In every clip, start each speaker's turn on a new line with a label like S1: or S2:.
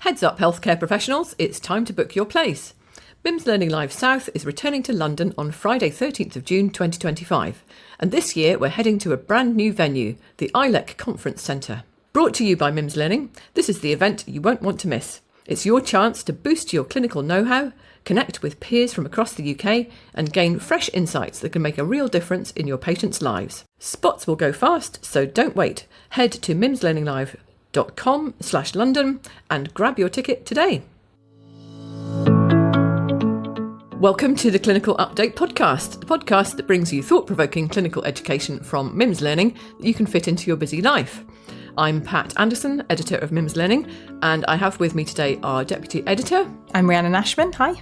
S1: Heads up healthcare professionals, it's time to book your place. MIMS Learning Live South is returning to London on Friday 13th of June 2025, and this year we're heading to a brand new venue, the ILEC Conference Centre. Brought to you by MIMS Learning, this is the event you won't want to miss. It's your chance to boost your clinical know-how, connect with peers from across the UK, and gain fresh insights that can make a real difference in your patients' lives. Spots will go fast, so don't wait. Head to mimslearninglive.com/London and grab your ticket today. Welcome to the Clinical Update podcast, the podcast that brings you thought-provoking clinical education from MIMS Learning that you can fit into your busy life. I'm Pat Anderson, editor of MIMS Learning, and I have with me today our deputy editor.
S2: I'm Rhiannon Ashman. Hi.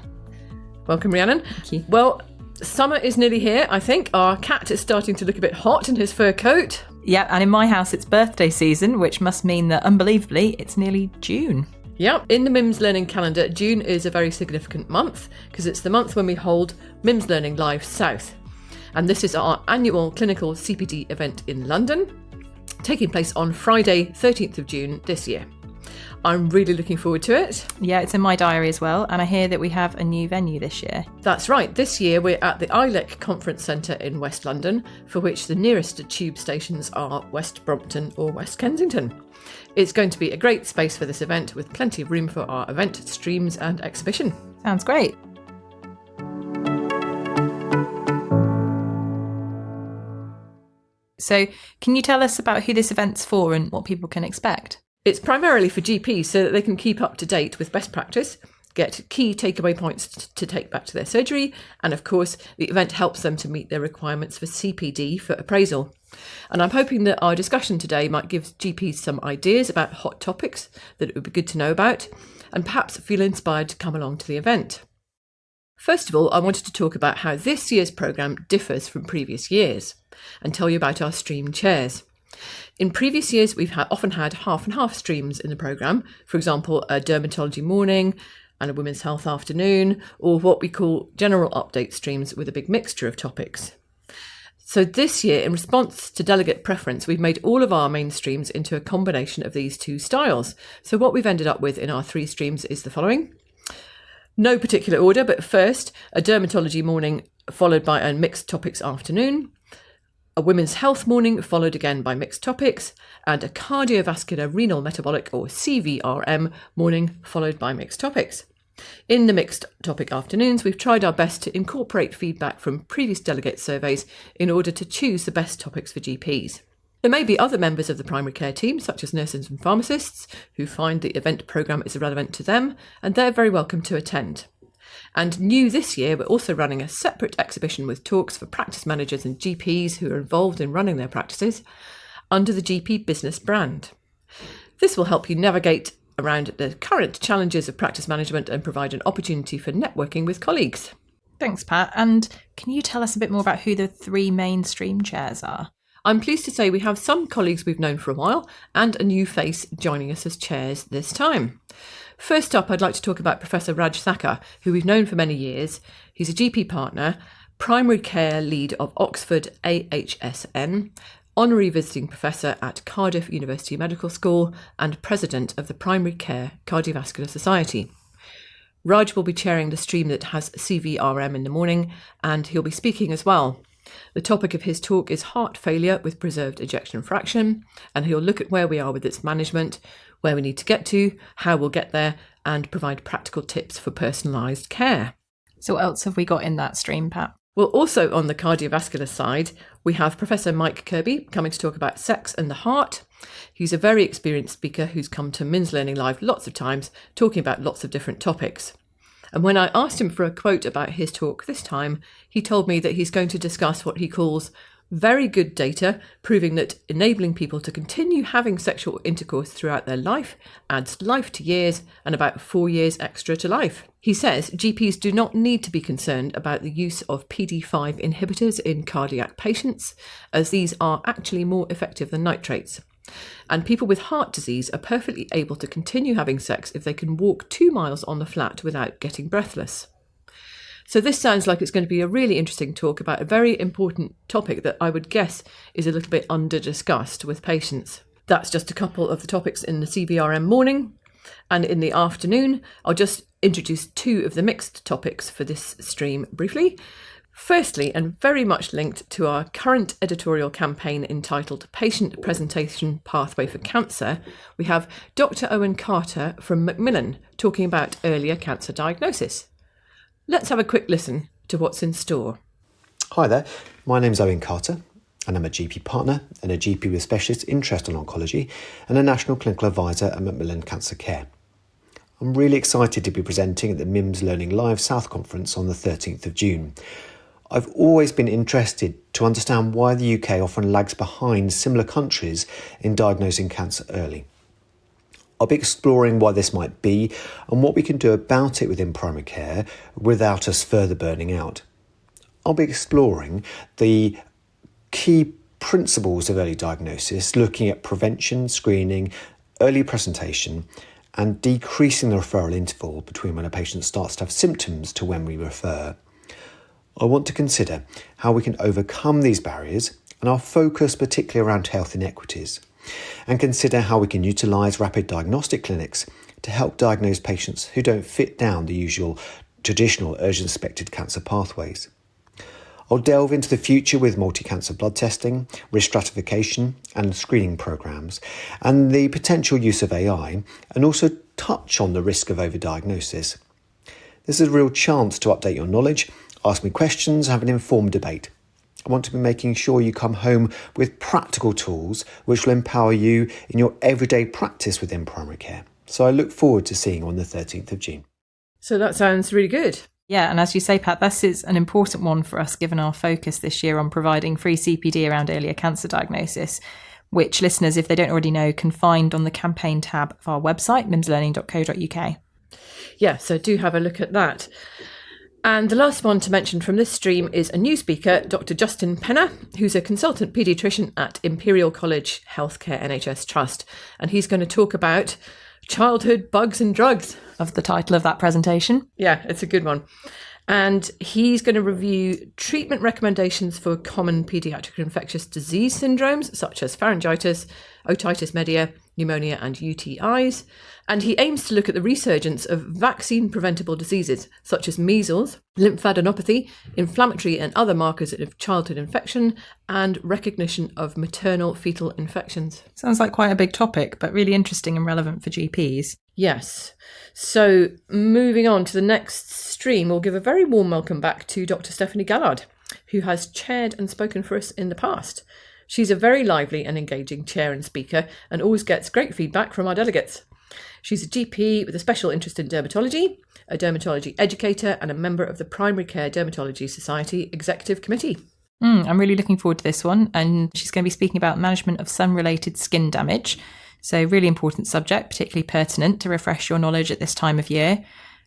S1: Welcome, Rhiannon.
S2: Thank you.
S1: Well, summer is nearly here, I think. Our cat is starting to look a bit hot in his fur coat.
S2: Yeah, and in my house it's birthday season, which must mean that, unbelievably, it's nearly June.
S1: Yep, in the MIMS Learning calendar, June is a very significant month because it's the month when we hold MIMS Learning Live South. And this is our annual clinical CPD event in London, taking place on Friday 13th of June this year. I'm really looking forward to it.
S2: Yeah, it's in my diary as well, and I hear that we have a new venue this year.
S1: That's right, this year we're at the ILEC Conference Centre in West London, for which the nearest tube stations are West Brompton or West Kensington. It's going to be a great space for this event with plenty of room for our event, streams and exhibition.
S2: Sounds great. So, can you tell us about who this event's for and what people can expect?
S1: It's primarily for GPs so that they can keep up to date with best practice, get key takeaway points to take back to their surgery, and of course, the event helps them to meet their requirements for CPD for appraisal. And I'm hoping that our discussion today might give GPs some ideas about hot topics that it would be good to know about, and perhaps feel inspired to come along to the event. First of all, I wanted to talk about how this year's programme differs from previous years, and tell you about our stream chairs. In previous years, we've often had half and half streams in the programme, for example, a dermatology morning and a women's health afternoon, or what we call general update streams with a big mixture of topics. So this year, in response to delegate preference, we've made all of our main streams into a combination of these two styles. So what we've ended up with in our three streams is the following. No particular order, but first, a dermatology morning followed by a mixed topics afternoon, a women's health morning followed again by mixed topics, and a cardiovascular renal metabolic or CVRM morning followed by mixed topics. In the mixed topic afternoons, we've tried our best to incorporate feedback from previous delegate surveys in order to choose the best topics for GPs. There may be other members of the primary care team, such as nurses and pharmacists, who find the event programme is relevant to them, and they're very welcome to attend. And new this year, we're also running a separate exhibition with talks for practice managers and GPs who are involved in running their practices under the GP Business brand. This will help you navigate around the current challenges of practice management and provide an opportunity for networking with colleagues.
S2: Thanks, Pat. And can you tell us a bit more about who the three main stream chairs are?
S1: I'm pleased to say we have some colleagues we've known for a while and a new face joining us as chairs this time. First up, I'd like to talk about Professor Raj Thacker, who we've known for many years. He's a GP partner, primary care lead of Oxford AHSN, honorary visiting professor at Cardiff University Medical School, and president of the Primary Care Cardiovascular Society. Raj will be chairing the stream that has CVRM in the morning, and he'll be speaking as well. The topic of his talk is heart failure with preserved ejection fraction, and he'll look at where we are with its management, where we need to get to, how we'll get there, and provide practical tips for personalised care.
S2: So what else have we got in that stream, Pat?
S1: Well, also on the cardiovascular side, we have Professor Mike Kirby coming to talk about sex and the heart. He's a very experienced speaker who's come to MIMS Learning Live lots of times, talking about lots of different topics. And when I asked him for a quote about his talk this time, he told me that he's going to discuss what he calls very good data proving that enabling people to continue having sexual intercourse throughout their life adds life to years and about 4 years extra to life. He says GPs do not need to be concerned about the use of PD5 inhibitors in cardiac patients, as these are actually more effective than nitrates. And people with heart disease are perfectly able to continue having sex if they can walk 2 miles on the flat without getting breathless. So this sounds like it's going to be a really interesting talk about a very important topic that I would guess is a little bit under-discussed with patients. That's just a couple of the topics in the CVRM morning. And in the afternoon, I'll just introduce two of the mixed topics for this stream briefly. Firstly, and very much linked to our current editorial campaign entitled Patient Presentation Pathway for Cancer, we have Dr. Owen Carter from Macmillan talking about earlier cancer diagnosis. Let's have a quick listen to what's in store.
S3: Hi there, my name's Owen Carter and I'm a GP partner and a GP with specialist interest in oncology and a National Clinical Advisor at Macmillan Cancer Care. I'm really excited to be presenting at the MIMS Learning Live South conference on the 13th of June. I've always been interested to understand why the UK often lags behind similar countries in diagnosing cancer early. I'll be exploring why this might be and what we can do about it within primary care without us further burning out. I'll be exploring the key principles of early diagnosis, looking at prevention, screening, early presentation, and decreasing the referral interval between when a patient starts to have symptoms to when we refer. I want to consider how we can overcome these barriers, and I'll focus particularly around health inequities, and consider how we can utilise rapid diagnostic clinics to help diagnose patients who don't fit down the usual traditional urgent suspected cancer pathways. I'll delve into the future with multi-cancer blood testing, risk stratification and screening programmes, and the potential use of AI, and also touch on the risk of overdiagnosis. This is a real chance to update your knowledge, ask me questions, have an informed debate. I want to be making sure you come home with practical tools which will empower you in your everyday practice within primary care. So I look forward to seeing you on the 13th of June.
S1: So that sounds really good.
S2: Yeah, and as you say, Pat, this is an important one for us given our focus this year on providing free CPD around earlier cancer diagnosis, which listeners, if they don't already know, can find on the campaign tab of our website, mimslearning.co.uk.
S1: Yeah, so do have a look at that. And the last one to mention from this stream is a new speaker, Dr. Justin Penner, who's a consultant paediatrician at Imperial College Healthcare NHS Trust. And he's going to talk about childhood bugs and drugs.
S2: Of the title of that presentation.
S1: Yeah, it's a good one. And he's going to review treatment recommendations for common paediatric infectious disease syndromes, such as pharyngitis, otitis media, pneumonia and UTIs. And he aims to look at the resurgence of vaccine-preventable diseases, such as measles, lymphadenopathy, inflammatory and other markers of childhood infection, and recognition of maternal fetal infections.
S2: Sounds like quite a big topic, but really interesting and relevant for GPs.
S1: Yes. So moving on to the next stream, we'll give a very warm welcome back to Dr. Stephanie Gallard, who has chaired and spoken for us in the past. She's a very lively and engaging chair and speaker and always gets great feedback from our delegates. She's a GP with a special interest in dermatology, a dermatology educator and a member of the Primary Care Dermatology Society Executive Committee.
S2: I'm really looking forward to this one, and she's going to be speaking about management of sun-related skin damage. So really important subject, particularly pertinent to refresh your knowledge at this time of year.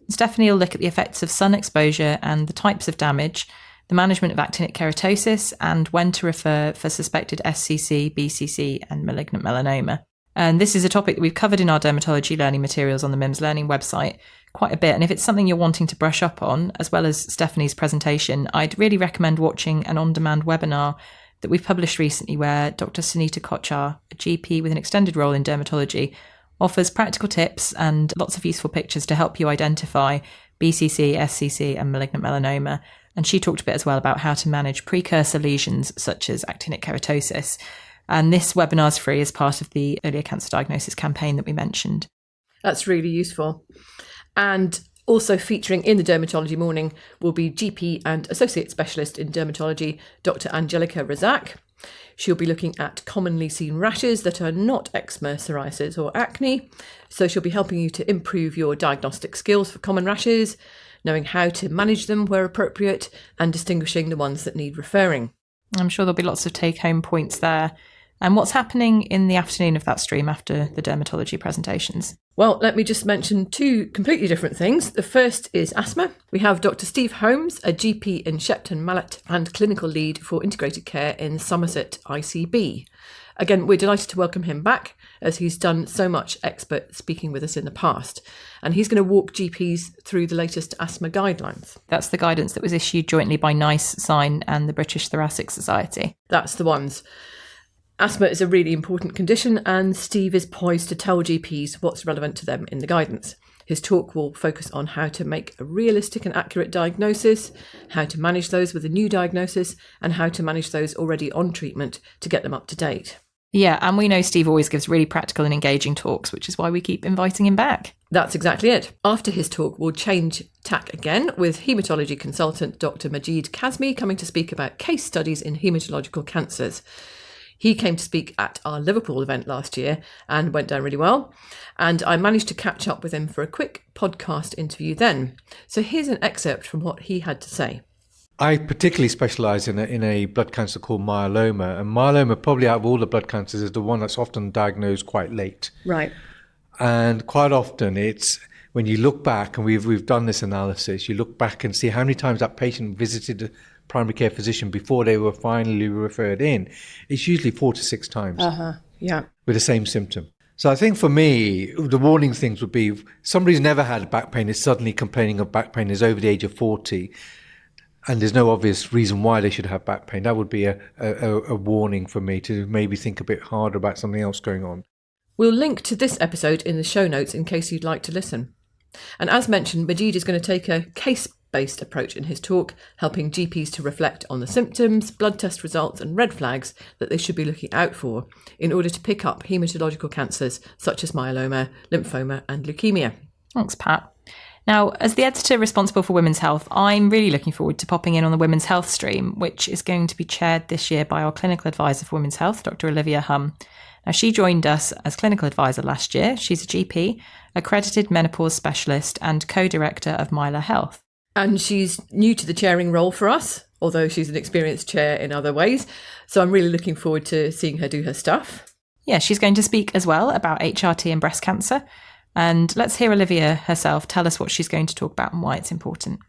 S2: Stephanie will look at the effects of sun exposure and the types of damage, the management of actinic keratosis, and when to refer for suspected SCC, BCC, and malignant melanoma. And this is a topic that we've covered in our dermatology learning materials on the MIMS Learning website quite a bit. And if it's something you're wanting to brush up on, as well as Stephanie's presentation, I'd really recommend watching an on-demand webinar that we've published recently where Dr. Sunita Kochar, a GP with an extended role in dermatology, offers practical tips and lots of useful pictures to help you identify BCC, SCC, and malignant melanoma. And she talked a bit as well about how to manage precursor lesions such as actinic keratosis. And this webinar is free as part of the earlier cancer diagnosis campaign that we mentioned.
S1: That's really useful. And also featuring in the Dermatology Morning will be GP and Associate Specialist in Dermatology, Dr. Angelica Razak. She'll be looking at commonly seen rashes that are not eczema, psoriasis or acne. So she'll be helping you to improve your diagnostic skills for common rashes, knowing how to manage them where appropriate, and distinguishing the ones that need referring.
S2: I'm sure there'll be lots of take-home points there. And what's happening in the afternoon of that stream after the dermatology presentations?
S1: Well, let me just mention two completely different things. The first is asthma. We have Dr. Steve Holmes, a GP in Shepton Mallet and clinical lead for integrated care in Somerset ICB. Again, we're delighted to welcome him back as he's done so much expert speaking with us in the past. And he's going to walk GPs through the latest asthma guidelines.
S2: That's the guidance that was issued jointly by NICE, SIGN and the British Thoracic Society.
S1: That's the ones. Asthma is a really important condition, and Steve is poised to tell GPs what's relevant to them in the guidance. His talk will focus on how to make a realistic and accurate diagnosis, how to manage those with a new diagnosis, and how to manage those already on treatment to get them up to date.
S2: Yeah, and we know Steve always gives really practical and engaging talks, which is why we keep inviting him back.
S1: That's exactly it. After his talk, we'll change tack again with haematology consultant Dr. Majid Kazmi coming to speak about case studies in haematological cancers. He came to speak at our Liverpool event last year and went down really well. And I managed to catch up with him for a quick podcast interview then. So here's an excerpt from what he had to say.
S4: I particularly specialise in a blood cancer called myeloma, and myeloma, probably out of all the blood cancers, is the one that's often diagnosed quite late.
S1: Right.
S4: And quite often it's when you look back, and we've done this analysis, you look back and see how many times that patient visited a primary care physician before they were finally referred in. It's usually 4 to 6 times.
S1: Yeah.
S4: With the same symptom. So I think for me, the warning things would be somebody's never had back pain is suddenly complaining of back pain, is over the age of 40. And there's no obvious reason why they should have back pain. That would be a warning for me to maybe think a bit harder about something else going on.
S1: We'll link to this episode in the show notes in case you'd like to listen. And as mentioned, Majid is going to take a case-based approach in his talk, helping GPs to reflect on the symptoms, blood test results and red flags that they should be looking out for in order to pick up haematological cancers such as myeloma, lymphoma and leukemia.
S2: Thanks, Pat. Now, as the editor responsible for women's health, I'm really looking forward to popping in on the women's health stream, which is going to be chaired this year by our clinical advisor for women's health, Dr. Olivia Hum. Now, she joined us as clinical advisor last year. She's a GP, accredited menopause specialist and co-director of Myla Health.
S1: And she's new to the chairing role for us, although she's an experienced chair in other ways. So I'm really looking forward to seeing her do her stuff.
S2: Yeah, she's going to speak as well about HRT and breast cancer. And let's hear Olivia herself tell us what she's going to talk about and why it's important.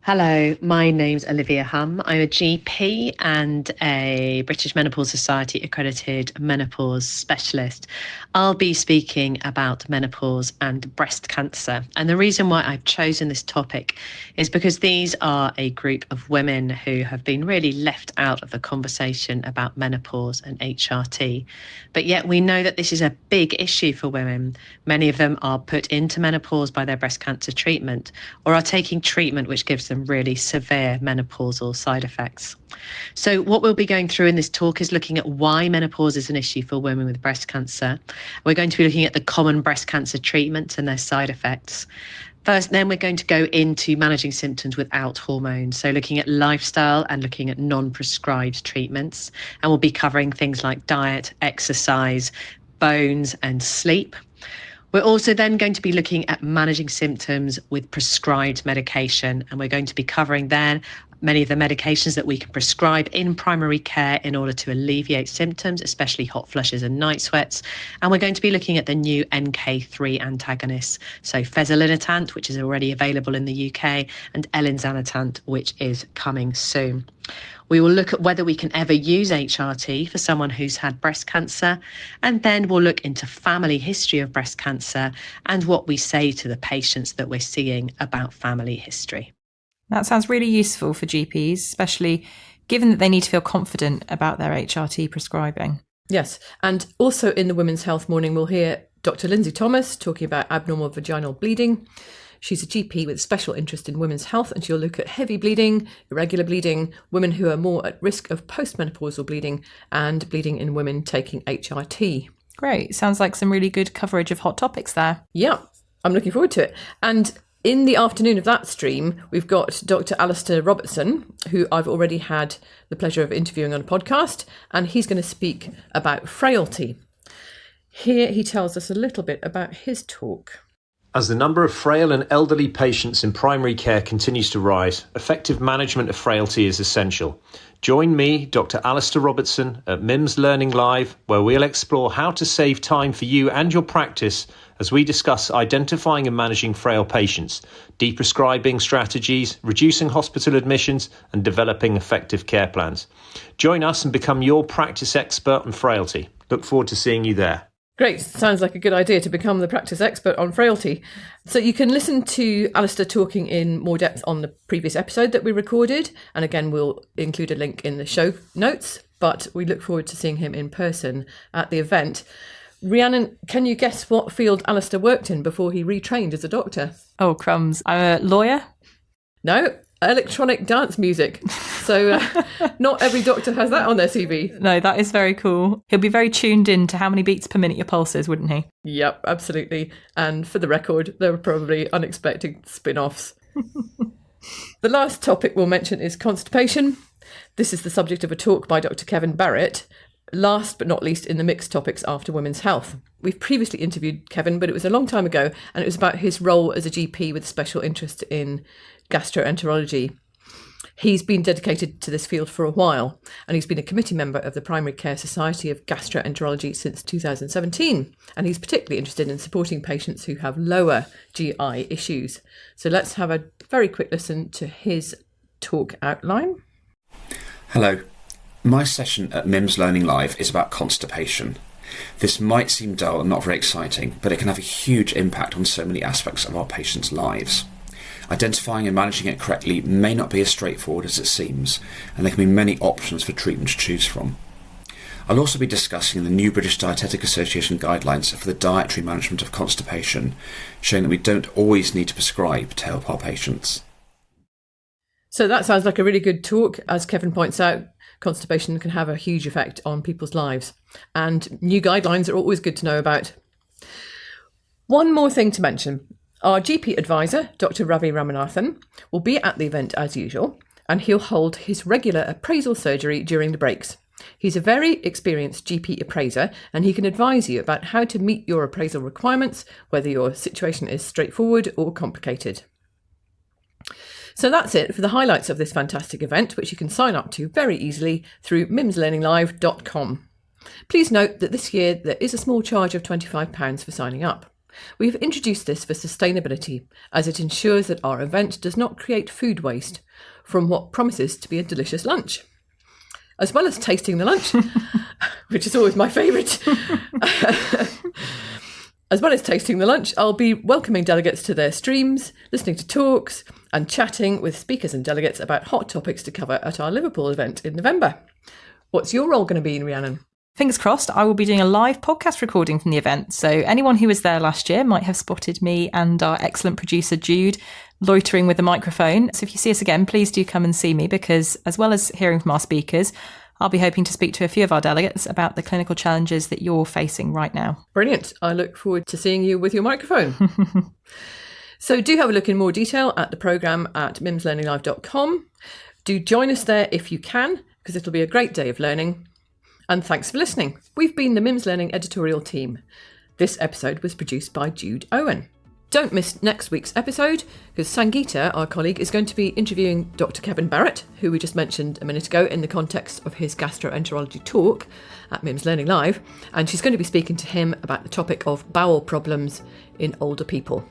S5: Hello, my name's Olivia Hum. I'm a GP and a British Menopause Society accredited menopause specialist. I'll be speaking about menopause and breast cancer. And the reason why I've chosen this topic is because these are a group of women who have been really left out of the conversation about menopause and HRT. But yet we know that this is a big issue for women. Many of them are put into menopause by their breast cancer treatment or are taking treatment which gives them really severe menopausal side effects. So what we'll be going through in this talk is looking at why menopause is an issue for women with breast cancer. We're going to be looking at the common breast cancer treatments and their side effects. First, then we're going to go into managing symptoms without hormones. So looking at lifestyle and looking at non-prescribed treatments. And we'll be covering things like diet, exercise, bones and sleep. We're also then going to be looking at managing symptoms with prescribed medication, and we're going to be covering then many of the medications that we can prescribe in primary care in order to alleviate symptoms, especially hot flushes and night sweats. And we're going to be looking at the new NK3 antagonists, so fezolinetant, which is already available in the UK, and elinzanetant, which is coming soon. We will look at whether we can ever use HRT for someone who's had breast cancer, and then we'll look into family history of breast cancer and what we say to the patients that we're seeing about family history.
S2: That sounds really useful for GPs, especially given that they need to feel confident about their HRT prescribing.
S1: Yes, and also in the Women's Health Morning, we'll hear Dr. Lindsay Thomas talking about abnormal vaginal bleeding. She's a GP with special interest in women's health, and she'll look at heavy bleeding, irregular bleeding, women who are more at risk of postmenopausal bleeding, and bleeding in women taking HRT.
S2: Great. Sounds like some really good coverage of hot topics there.
S1: Yeah, I'm looking forward to it. And in the afternoon of that stream, we've got Dr. Alistair Robertson, who I've already had the pleasure of interviewing on a podcast, and he's going to speak about frailty. Here he tells us a little bit about his talk.
S6: As the number of frail and elderly patients in primary care continues to rise, effective management of frailty is essential. Join me, Dr. Alistair Robertson, at MIMS Learning Live, where we'll explore how to save time for you and your practice as we discuss identifying and managing frail patients, deprescribing strategies, reducing hospital admissions, and developing effective care plans. Join us and become your practice expert on frailty. Look forward to seeing you there.
S1: Great. Sounds like a good idea to become the practice expert on frailty. So you can listen to Alistair talking in more depth on the previous episode that we recorded. And again, we'll include a link in the show notes. but we look forward to seeing him in person at the event. Rhiannon, can you guess what field Alistair worked in before he retrained as a doctor?
S2: Oh, crumbs. I'm a lawyer?
S1: No, electronic dance music. So not every doctor has that on their CV.
S2: No, that is very cool. He'll be very tuned in to how many beats per minute your pulse is, wouldn't he?
S1: Yep, absolutely. And for the record, there were probably unexpected spin-offs. The last topic we'll mention is constipation. This is the subject of a talk by Dr. Kevin Barrett, last but not least in the mixed topics after women's health. We've previously interviewed Kevin, but it was a long time ago, and it was about his role as a GP with a special interest in gastroenterology. He's been dedicated to this field for a while, and he's been a committee member of the Primary Care Society of Gastroenterology since 2017, and he's particularly interested in supporting patients who have lower GI issues. So let's have a very quick listen to his talk outline.
S7: Hello. My session at MIMS Learning Live is about constipation. This might seem dull and not very exciting, but it can have a huge impact on so many aspects of our patients' lives. Identifying and managing it correctly may not be as straightforward as it seems, and there can be many options for treatment to choose from. I'll also be discussing the new British Dietetic Association guidelines for the dietary management of constipation, showing that we don't always need to prescribe to help our patients.
S1: So that sounds like a really good talk. As Kevin points out, constipation can have a huge effect on people's lives, and new guidelines are always good to know about. One more thing to mention. Our GP advisor, Dr. Ravi Ramanathan, will be at the event as usual, and he'll hold his regular appraisal surgery during the breaks. He's a very experienced GP appraiser, and he can advise you about how to meet your appraisal requirements, whether your situation is straightforward or complicated. So that's it for the highlights of this fantastic event, which you can sign up to very easily through mimslearninglive.com. Please note that this year there is a small charge of £25 for signing up. We've introduced this for sustainability, as it ensures that our event does not create food waste from what promises to be a delicious lunch. As well as tasting the lunch, which is always my favourite, as well as tasting the lunch, I'll be welcoming delegates to their streams, listening to talks, and chatting with speakers and delegates about hot topics to cover at our Liverpool event in November. What's your role going to be, Rhiannon?
S2: Fingers crossed, I will be doing a live podcast recording from the event. So anyone who was there last year might have spotted me and our excellent producer, Jude, loitering with a microphone. So if you see us again, please do come and see me, because as well as hearing from our speakers, I'll be hoping to speak to a few of our delegates about the clinical challenges that you're facing right now.
S1: Brilliant. I look forward to seeing you with your microphone. So do have a look in more detail at the programme at mimslearninglive.com. Do join us there if you can, because it'll be a great day of learning. And thanks for listening. We've been the MIMS Learning editorial team. This episode was produced by Jude Owen. Don't miss next week's episode, because Sangeeta, our colleague, is going to be interviewing Dr. Kevin Barrett, who we just mentioned a minute ago in the context of his gastroenterology talk at MIMS Learning Live, and she's going to be speaking to him about the topic of bowel problems in older people.